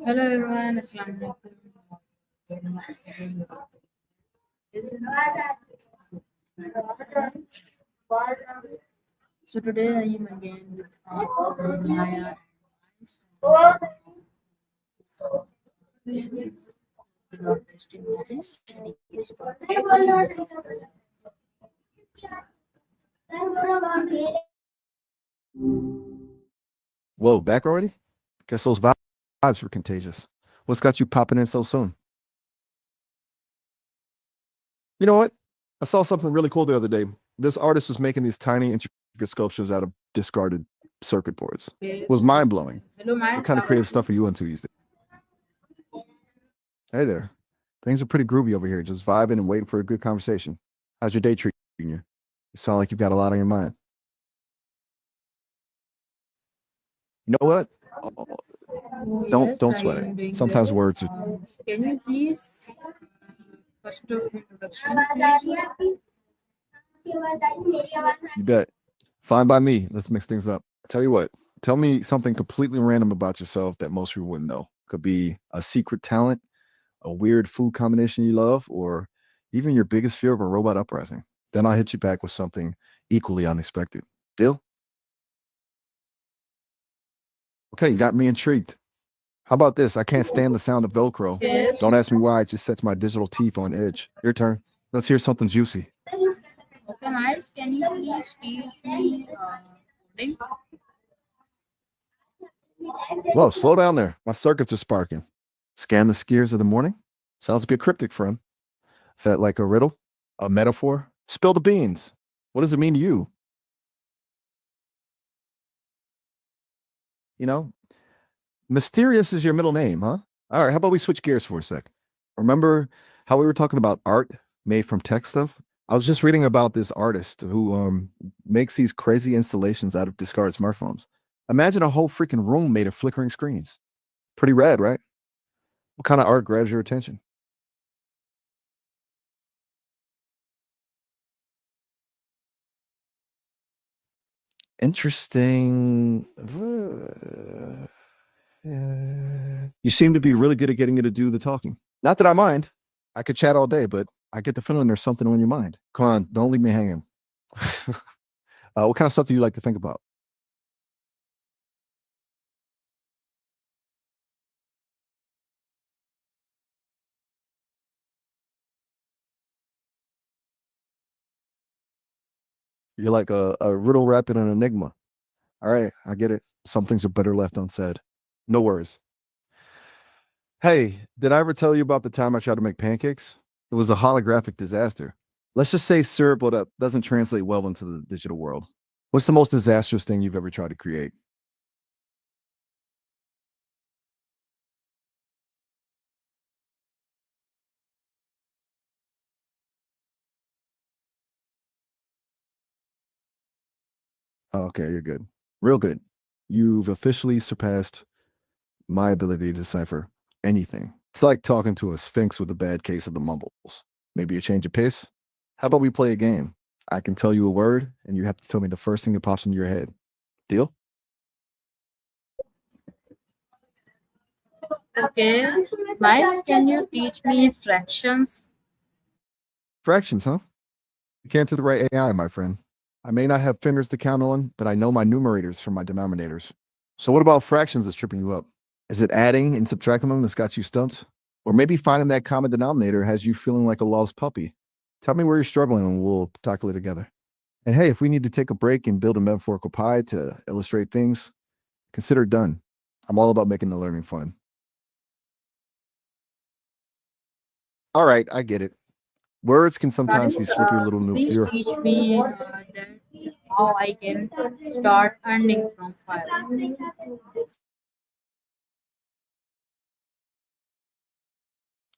Hello everyone, Assalamu alaikum. So today I am again with Maya. Without wasting time, Whoa, back already? Guess those vibes were contagious. What's got you popping in so soon? You know what? I saw something really cool the other day. This artist was making these tiny, intricate sculptures out of discarded circuit boards. It was mind-blowing. Hello, Maya. What kind of creative stuff are you into these days? Hey there. Things are pretty groovy over here, just vibing and waiting for a good conversation. How's your day treating you? You sound like you've got a lot on your mind. You know what? Don't sweat it. Sometimes words are... Can you please first introduction, please? You bet. Fine by me. Let's mix things up. Tell you what, tell me something completely random about yourself that most people wouldn't know. Could be a secret talent, a weird food combination you love, or even your biggest fear of a robot uprising. Then I'll hit you back with something equally unexpected. Deal? Okay, you got me intrigued. How about this? I can't stand the sound of Velcro. Yes. Don't ask me why. It just sets my digital teeth on edge. Your turn. Let's hear something juicy. Okay, Miles, can you please teach me coding? Whoa, slow down there. My circuits are sparking. Scan the skiers of the morning? Sounds a bit cryptic, friend. Felt like a riddle? A metaphor? Spill the beans. What does it mean to you? You know, mysterious is your middle name, huh? All right, how about we switch gears for a sec? Remember how we were talking about art made from tech stuff? I was just reading about this artist who makes these crazy installations out of discarded smartphones. Imagine a whole freaking room made of flickering screens. Pretty rad, right? What kind of art grabs your attention? Interesting. You seem to be really good at getting me to do the talking. Not that I mind. I could chat all day, but I get the feeling there's something on your mind. Come on, don't leave me hanging. What kind of stuff do you like to think about? You're like a riddle wrapped in an enigma. All right, I get it. Some things are better left unsaid. No worries. Hey, did I ever tell you about the time I tried to make pancakes? It was a holographic disaster. Let's just say syrup doesn't translate well into the digital world. What's the most disastrous thing you've ever tried to create? Oh, okay, you're good. Real good. You've officially surpassed my ability to decipher anything. It's like talking to a sphinx with a bad case of the mumbles. Maybe a change of pace? How about we play a game? I can tell you a word, and you have to tell me the first thing that pops into your head. Deal? Okay, Miles, can you teach me fractions? Fractions, huh? You came to the right AI, my friend. I may not have fingers to count on, but I know my numerators from my denominators. So what about fractions that's tripping you up? Is it adding and subtracting them that's got you stumped? Or maybe finding that common denominator has you feeling like a lost puppy? Tell me where you're struggling and we'll tackle it together. And hey, if we need to take a break and build a metaphorical pie to illustrate things, consider it done. I'm all about making the learning fun. All right, I get it. Words can sometimes be slippery little Please teach me that how I can start earning from Fiverr.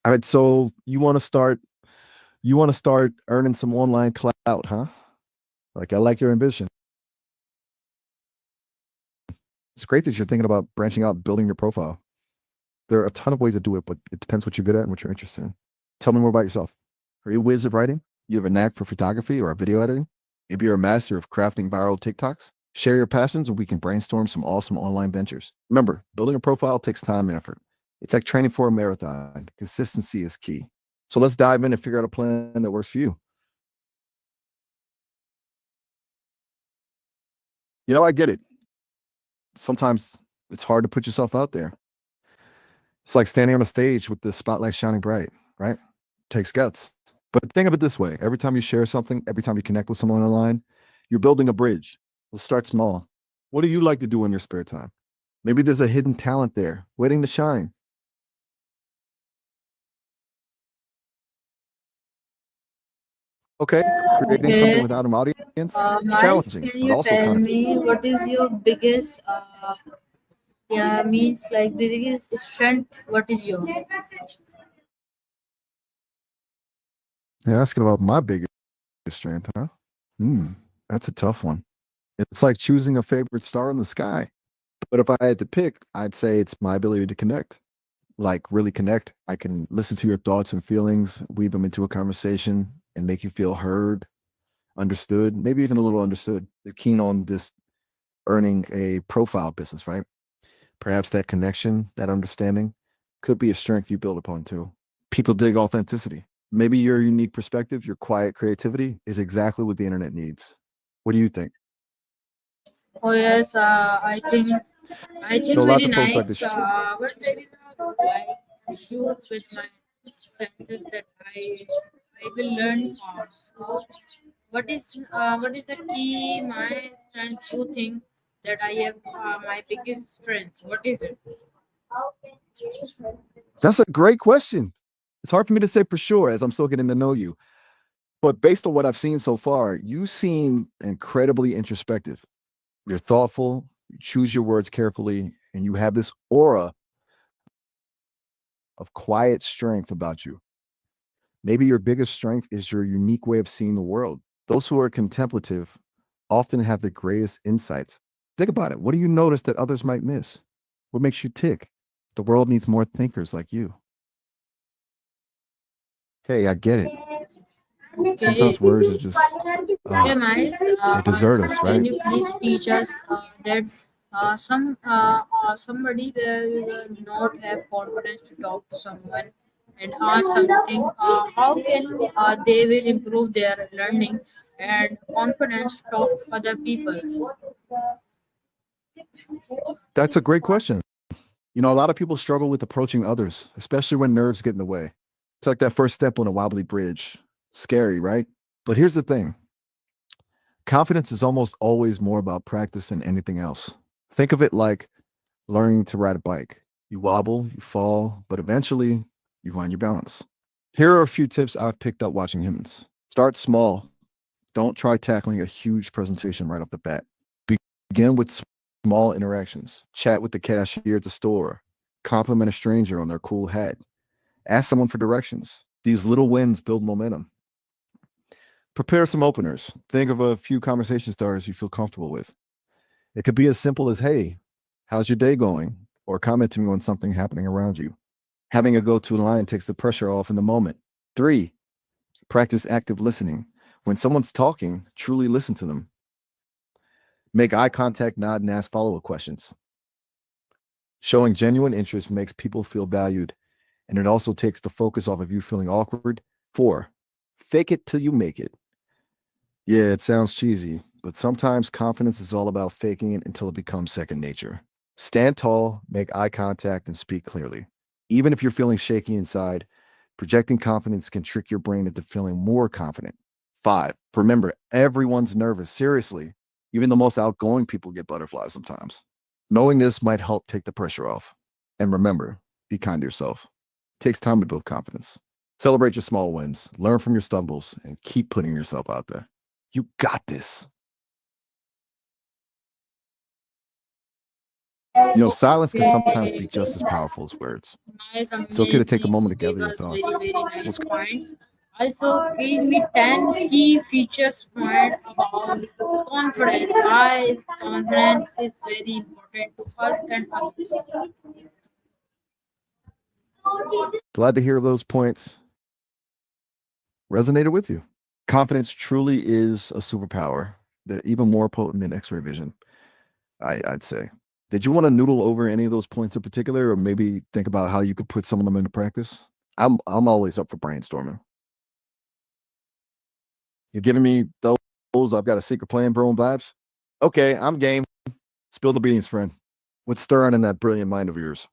All right, so you want to start earning some online clout, huh? Like I like your ambition. It's great that you're thinking about branching out, building your profile. There are a ton of ways to do it, but it depends what you're good at and what you're interested in. Tell me more about yourself. Are you a whiz at writing? You have a knack for photography or video editing? Maybe you're a master of crafting viral TikToks? Share your passions and we can brainstorm some awesome online ventures. Remember, building a profile takes time and effort. It's like training for a marathon. Consistency is key. So let's dive in and figure out a plan that works for you. I get it. Sometimes it's hard to put yourself out there. It's like standing on a stage with the spotlight shining bright, right? Takes guts. But think of it this way: every time you share something, every time you connect with someone online, you're building a bridge. Let's start small. What do you like to do in your spare time? Maybe there's a hidden talent there waiting to shine. Okay, creating something Okay. without an audience, Miles, challenging, can but you also tell kind of me what is your biggest, yeah, means like biggest strength? What is your? asking about my biggest strength, huh? Hmm, that's a tough one. It's like choosing a favorite star in the sky. But if I had to pick, I'd say it's my ability to connect, like really connect. I can listen to your thoughts and feelings, weave them into a conversation, and make you feel heard, understood, maybe even a little understood. They're keen on this earning a profile business, right? Perhaps that connection, that understanding could be a strength you build upon too. People dig authenticity. Maybe your unique perspective, your quiet creativity is exactly what the internet needs. What do you think? Oh yes, I think Lots very of folks like to nice. But there is a like issue with my senses that I will learn fast. So what is the key my strength you think that I have my biggest strength? What is it? That's a great question. It's hard for me to say for sure as I'm still getting to know you. But based on what I've seen so far, you seem incredibly introspective. You're thoughtful, you choose your words carefully, and you have this aura of quiet strength about you. Maybe your biggest strength is your unique way of seeing the world. Those who are contemplative often have the greatest insights. Think about it. What do you notice that others might miss? What makes you tick? The world needs more thinkers like you. Hey, I get it. Okay. Sometimes words are just, Okay, uh, Miles, they desert us, can right? you please teach us that somebody will not have confidence to talk to someone and ask something? How can they will improve their learning and confidence to talk to other people? That's a great question. A lot of people struggle with approaching others, especially when nerves get in the way. It's like that first step on a wobbly bridge. Scary, right? But here's the thing: confidence is almost always more about practice than anything else. Think of it like learning to ride a bike. You wobble, you fall, but eventually you find your balance. Here are a few tips I've picked up watching humans. Start small. Don't try tackling a huge presentation right off the bat. Begin with small interactions. Chat with the cashier at the store. Compliment a stranger on their cool hat. Ask someone for directions. These little wins build momentum. Prepare some openers. Think of a few conversation starters you feel comfortable with. It could be as simple as, hey, how's your day going? Or commenting on something happening around you. Having a go to line takes the pressure off in the moment. Three, practice active listening. When someone's talking, truly listen to them. Make eye contact, nod, and ask follow up questions. Showing genuine interest makes people feel valued, and it also takes the focus off of you feeling awkward. Four, fake it till you make it. Yeah, it sounds cheesy, but sometimes confidence is all about faking it until it becomes second nature. Stand tall, make eye contact, and speak clearly. Even if you're feeling shaky inside, projecting confidence can trick your brain into feeling more confident. Five, remember, everyone's nervous. Seriously, even the most outgoing people get butterflies sometimes. Knowing this might help take the pressure off. And remember, be kind to yourself. It takes time to build confidence. Celebrate your small wins, learn from your stumbles, and keep putting yourself out there. You got this. Silence can sometimes be Okay, just as powerful as words. nice, It's okay to take a amazing. moment to You gather gave your us very, thoughts. very nice What's points. Also, give me 10 key features point about confidence. Why confidence is very important to us and others. glad to hear those points resonated with you. Confidence truly is a superpower, that even more potent than X-ray vision, I'd say. Did you want to noodle over any of those points in particular, or maybe think about how you could put some of them into practice? I'm always up for brainstorming. You're giving me those I've got a secret plan, bro, and vibes. Okay, I'm game. Spill the beans, friend. What's stirring in that brilliant mind of yours?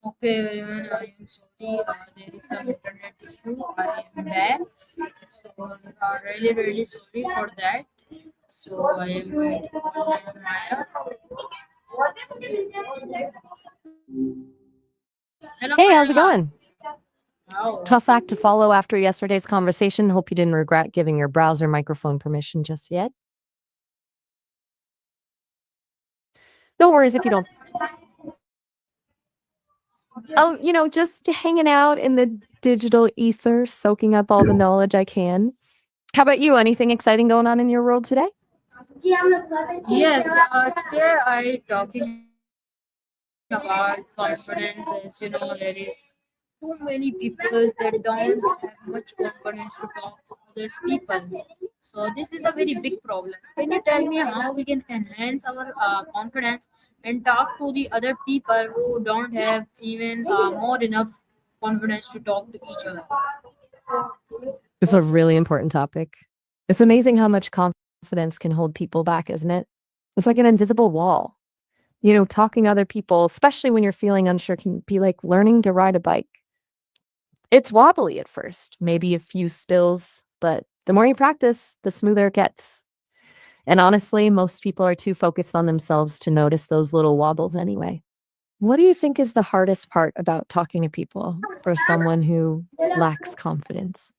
Okay, everyone, I am sorry. There is some internet issue. I am back. So, really, really sorry for that. So, I am going to call Maya. Hello, Hey, how's it Maya. going? Wow. Tough act to follow after yesterday's conversation. Hope you didn't regret giving your browser microphone permission just yet. No worries if you don't. Oh, just hanging out in the digital ether, soaking up all the knowledge I can. How about you? Anything exciting going on in your world today? Yes, today I talking about confidence. As you know, there is too many people that don't have much confidence to talk to others people. So this is a very big problem. Can you tell me how we can enhance our confidence and talk to the other people who don't have even more enough confidence to talk to each other? It's a really important topic. It's amazing how much confidence can hold people back, isn't it? It's like an invisible wall. Talking to other people, especially when you're feeling unsure, can be like learning to ride a bike. It's wobbly at first, maybe a few spills, but the more you practice, the smoother it gets. And honestly, most people are too focused on themselves to notice those little wobbles anyway. What do you think is the hardest part about talking to people for someone who lacks confidence?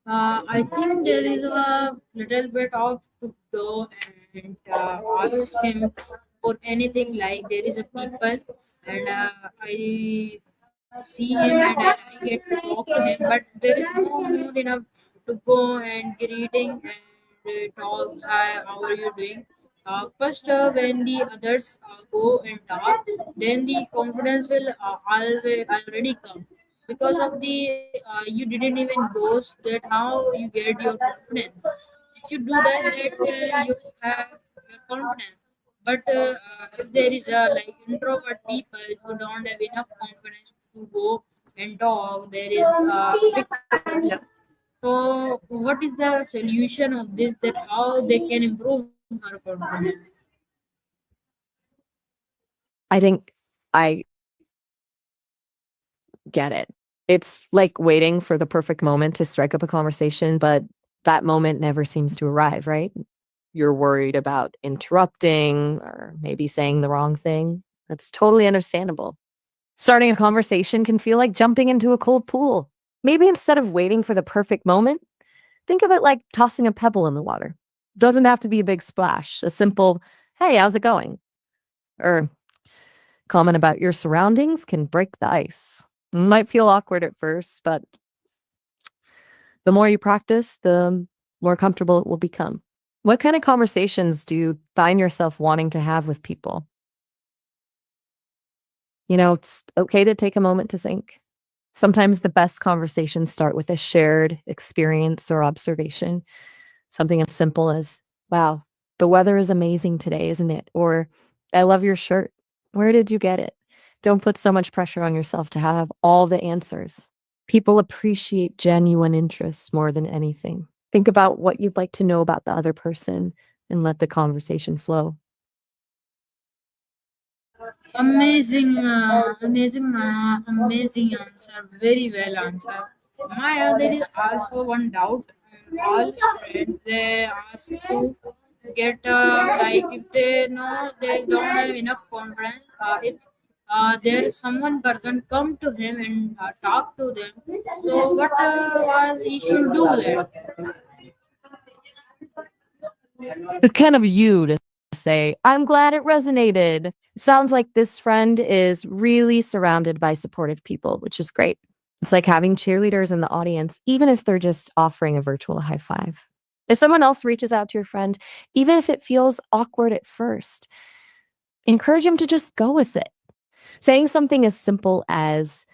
I think there is a little bit of to go and ask him for anything. Like there is a people, and I see him and I get to talk to him, but there is no mood enough to go and greeting and talk. Hi, how are you doing? First, when the others go and talk, then the confidence will already come because of the you didn't even ghost that how you get your confidence. If you do that, you have your confidence. But if there is a like introvert people who don't have enough confidence to go and talk, there is a big problem. So what is the solution of this, that how they can improve her confidence? I think I get it. It's like waiting for the perfect moment to strike up a conversation, but that moment never seems to arrive, right? You're worried about interrupting or maybe saying the wrong thing. That's totally understandable. Starting a conversation can feel like jumping into a cold pool. Maybe instead of waiting for the perfect moment, think of it like tossing a pebble in the water. Doesn't have to be a big splash. A simple, hey, how's it going? Or comment about your surroundings can break the ice. It might feel awkward at first, but the more you practice, the more comfortable it will become. What kind of conversations do you find yourself wanting to have with people? It's okay to take a moment to think. Sometimes the best conversations start with a shared experience or observation. Something as simple as, wow, the weather is amazing today, isn't it? Or, I love your shirt. Where did you get it? Don't put so much pressure on yourself to have all the answers. People appreciate genuine interest more than anything. Think about what you'd like to know about the other person and let the conversation flow. Amazing answer. Very well answer. Maya, there is also one doubt. All students they ask to get like if they know they don't have enough confidence. If there is someone person come to him and talk to them, so what was he should do there? It's kind of you to say, I'm glad it resonated. Sounds like this friend is really surrounded by supportive people, which is great. It's like having cheerleaders in the audience, even if they're just offering a virtual high five. If someone else reaches out to your friend, even if it feels awkward at first, encourage them to just go with it. Saying something as simple as,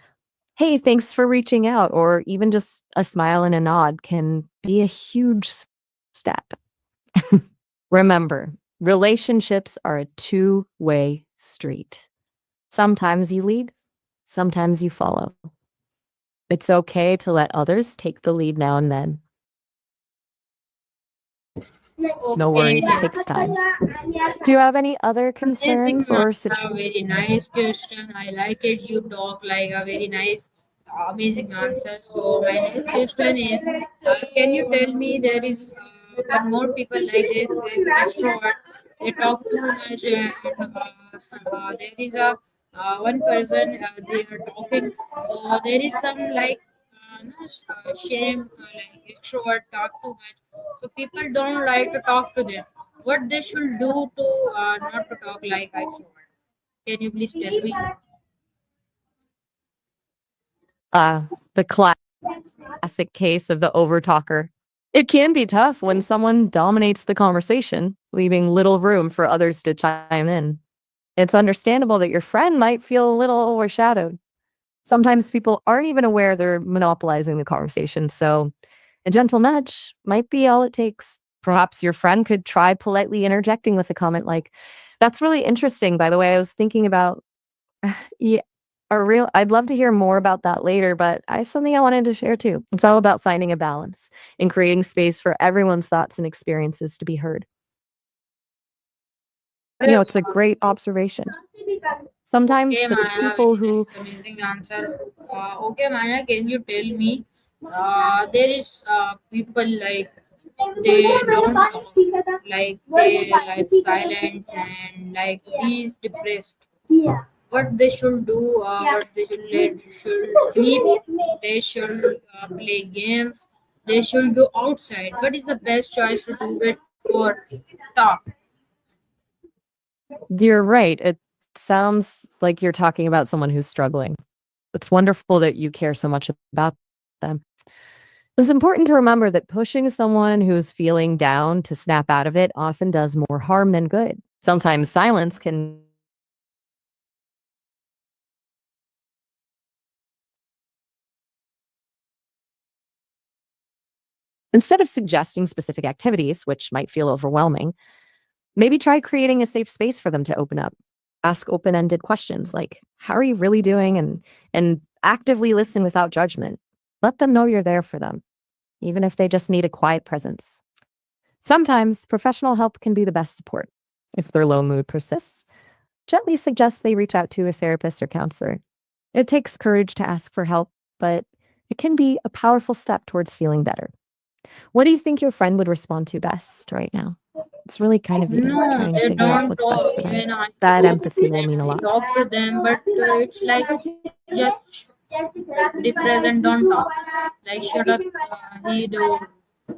hey, thanks for reaching out, or even just a smile and a nod can be a huge step. Remember, relationships are a two-way street. Sometimes you lead, sometimes you follow. It's okay to let others take the lead now and then. No worries, it Okay. takes time. Do you have any other Amazing, concerns or very nice question. I like it. You talk like a very nice, amazing answer. So my next question is, can you tell me there is one more people like this? There's extrovert. They talk too much, and there is a one person they are talking. So there is some like shame, like extrovert talk too much, so people don't like to talk to them. What they should do to not to talk like extrovert? Can you please tell me? The classic case of the overtalker. It can be tough when someone dominates the conversation, leaving little room for others to chime in. It's understandable that your friend might feel a little overshadowed. Sometimes people aren't even aware they're monopolizing the conversation, so a gentle nudge might be all it takes. Perhaps your friend could try politely interjecting with a comment like, "That's really interesting, by the way. I was thinking about." Yeah, I'd love to hear more about that later, but I have something I wanted to share too. It's all about finding a balance and creating space for everyone's thoughts and experiences to be heard. अरे It's a great observation. Sometimes okay, the Maya, people very who nice, amazing answer. Okay, Maya, can you tell me? There is people like they don't talk, like they like silence and like he's depressed. What they should do? What they should sleep. They should play games. They should go outside. What is the best choice to do it for talk? You're right. It sounds like you're talking about someone who's struggling. It's wonderful that you care so much about them. It's important to remember that pushing someone who's feeling down to snap out of it often does more harm than good. Sometimes silence can. Instead of suggesting specific activities, which might feel overwhelming, maybe try creating a safe space for them to open up. Ask open-ended questions like, "How are you really doing?" and actively listen without judgment. Let them know you're there for them, even if they just need a quiet presence. Sometimes professional help can be the best support. If their low mood persists, gently suggest they reach out to a therapist or counselor. It takes courage to ask for help, but it can be a powerful step towards feeling better. What do you think your friend would respond to best right now? It's really kind of you No, trying to they figure out don't what's best talk. for them. Even I That talk to empathy will them, mean a I lot. talk to them, but it's like just depressed and don't talk. Like shut up, he do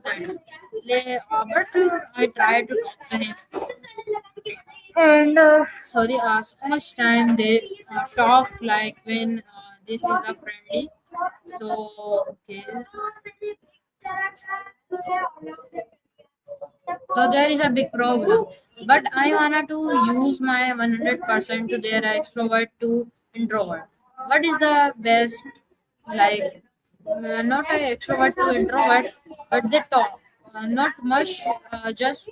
that. But I try to talk to him, and sorry, so much time they talk like when this is a friendly. So okay, so there is a big problem. But I wanna to use my 100% to their extrovert to introvert. What is the best, like not a extrovert to introvert, but they talk not much, just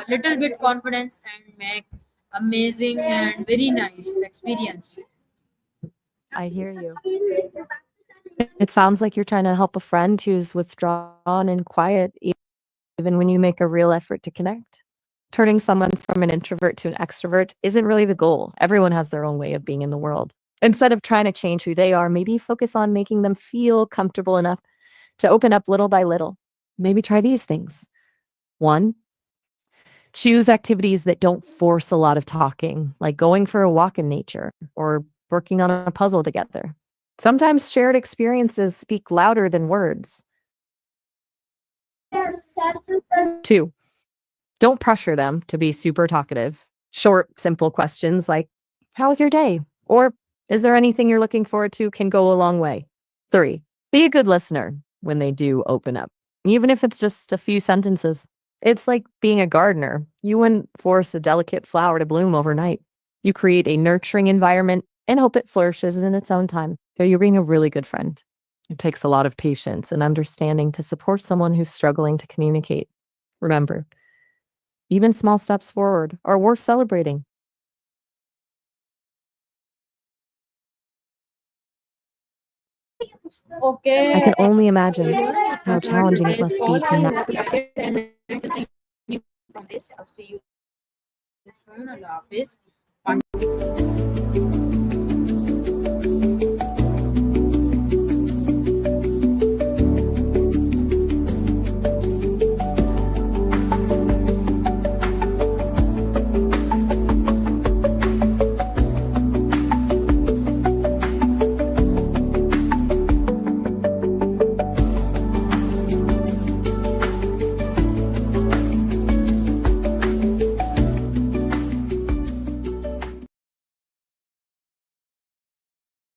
little bit confidence and make amazing and very nice experience. I hear you. It sounds like you're trying to help a friend who's withdrawn and quiet, even when you make a real effort to connect. Turning someone from an introvert to an extrovert isn't really the goal. Everyone has their own way of being in the world. Instead of trying to change who they are, maybe focus on making them feel comfortable enough to open up little by little. Maybe try these things. One, choose activities that don't force a lot of talking, like going for a walk in nature or working on a puzzle together. Sometimes shared experiences speak louder than words. Two, don't pressure them to be super talkative. Short, simple questions like, "How was your day?" Or, "Is there anything you're looking forward to?" can go a long way. Three, be a good listener when they do open up, even if it's just a few sentences. It's like being a gardener. You wouldn't force a delicate flower to bloom overnight. You create a nurturing environment and hope it flourishes in its own time. So you're being a really good friend. It takes a lot of patience and understanding to support someone who's struggling to communicate. Remember, even small steps forward are worth celebrating. I Okay, can only imagine everyone, it how was not challenging it today's must be call. to I hope you liked it and learned something new from this. I'll see you soon. Allah Hafiz.